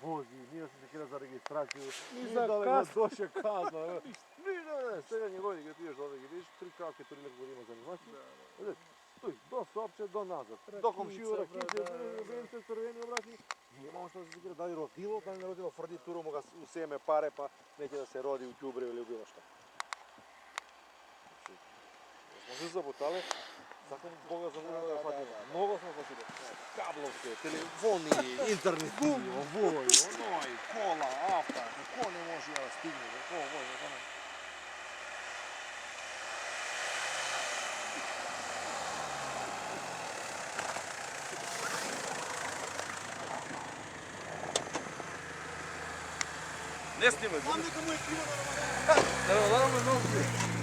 вози, ние се секира за регистрација, Ни ние за дали кас. доше казна. Не, сега ни роди, ги видиш овде, ги видиш, 3 краке, 3 леко има занимација. Стој, до Сопче, до назад. До комшију, ракице, венце, црвени обрати. Ние имamo што да се секира дали родило, дали не родило, фрди туру му га усеме паре, па неќе да се роди у ѓубре или било што. Може да заботале, сакам Бога за да фатиме. Много сме фатиле. Кабловски, телефони, интернет, овој, оној, кола, авто, ко не може да стигне, ко вој, оној. Не снимай. Мам дека му е криво на романа. Да, да, да,